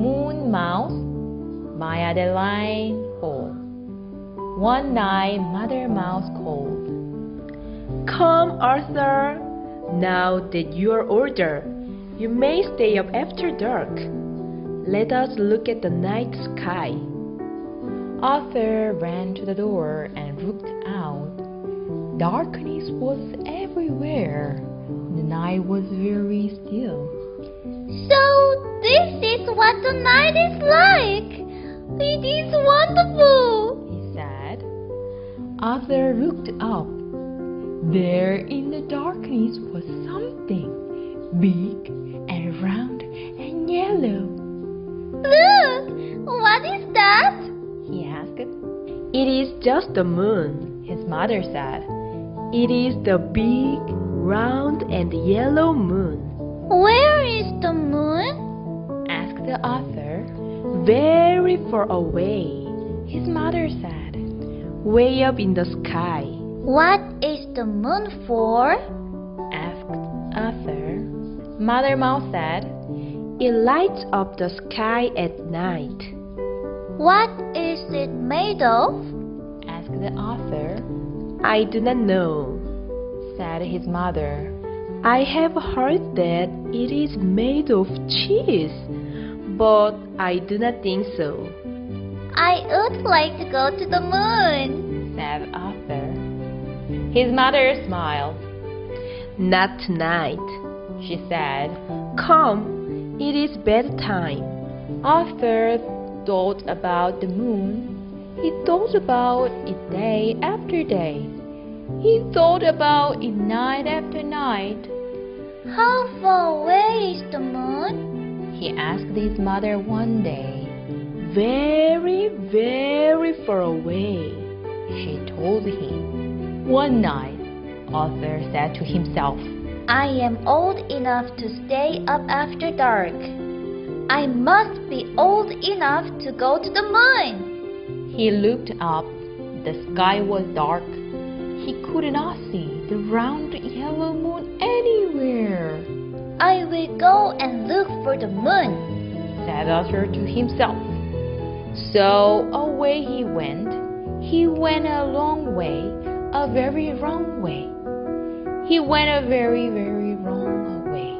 Moon Mouse, my Adeline Hall. One night, Mother Mouse called, "Come, Arthur. Now that you are older, you may stay up after dark. Let us look at the night sky." Arthur ran to the door and looked out. Darkness was everywhere. The night was very still. So this is what the night is like. It is wonderful, He said. Arthur looked up. There in the darkness was something big and round and yellow. Look, what is that? He asked. "It is just the moon," His mother said. "It is the big, round, and yellow moon." Where is the moon? Asked Arthur. "Very far away," His mother said. "way up in the sky." What is the moon for? Asked Arthur. Mother Mouse said. "It lights up the sky at night." What is it made of? Asked Arthur. "I do not know," Said his mother. "I have heard that it is made of cheese, but I do not think so." I would like to go to the moon. Said Arthur. His mother smiled. "Not tonight," She said. "Come, it is bedtime." Arthur thought about the moon. He thought about it day after day. He thought about it night after night. How far away is the moon? He asked his mother one day. "Very, very far away," She told him. One night, Arthur said to himself, I am old enough to stay up after dark. I must be old enough to go to the moon. He looked up. The sky was dark. He could not see the round yellow moon anywhere. I will go and look for the moon. Said Arthur to himself. So away he went. He went a long way, a very long way. He went a very, very long way.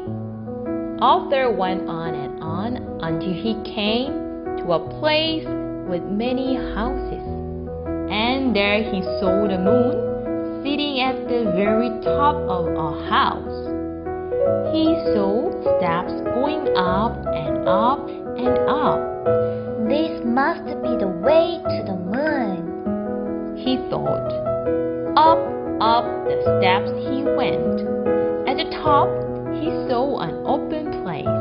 Arthur went on and on until he came to a place with many houses. And there he saw the moon sitting at the very top of a house. He saw steps going up and up and up. This must be the way to the moon. He thought. Up the steps he went. At the top, he saw an open place.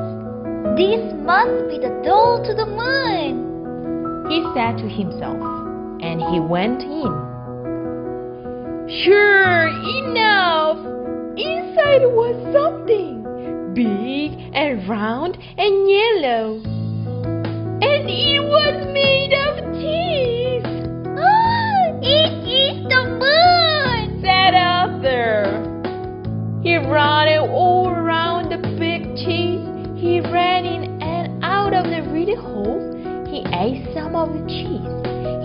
This must be the door to the moon. He said to himself, and he went in. Sure enough, inside was something big and round and yellow. And it was made of cheese. It is the moon, Said Arthur. He ran all around the big cheese. He ran in and out of the little holes. He ate some of the cheese.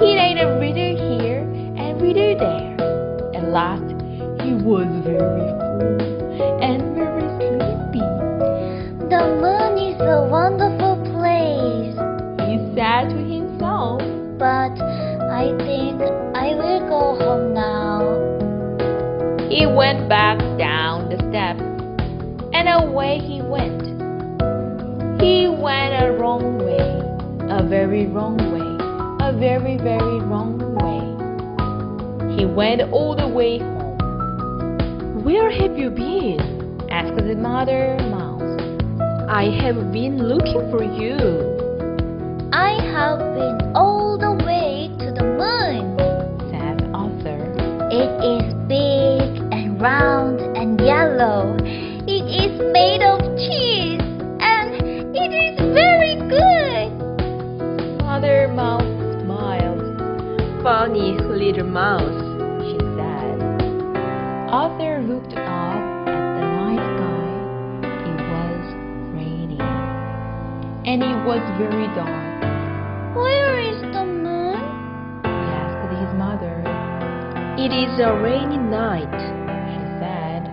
He ate a little here and little there. At last, he was very full and very sleepy. The moon is a wonderful place, He said to himself. but I think I will go home now. He went back down the steps, and away he went. He went a wrong way, a very wrong way, a very, very wrong way. He went all the way home. "Where have you been?" Asked the mother mouse. "I have been looking for you." I have been all the way to the moon. Said Arthur. It is big and round and yellow. It is made of cheese and it is very good. Mother mouse smiled. "Funny little mouse," She said. Arthur looked up at the night sky. It was raining. and it was very dark. Where is the moon? He asked his mother. It is a rainy night. She said.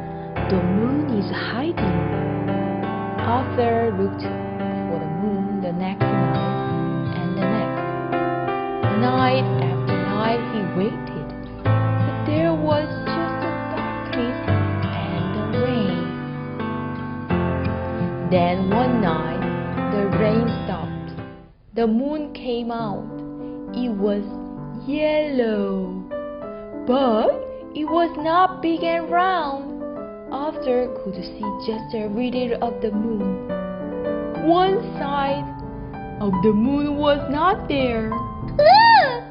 The moon is hiding. Arthur looked for the moon the next night and the next. Night after night he waited, but there was just the darkness and the rain. Then one night the rain stopped. The moon came out. It was yellow, but it was not big and round. Arthur could see just a little of the moon. One side of the moon was not there. Look!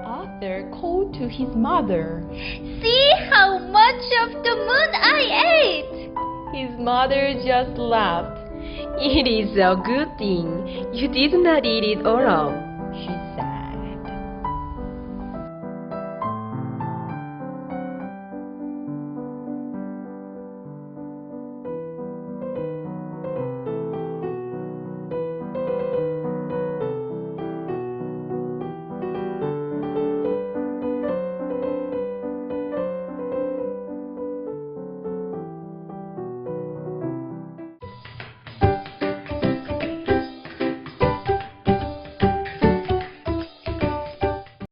Arthur called to his mother. See how much of the moon I ate! His mother just laughed. It is a good thing you did not eat it all up.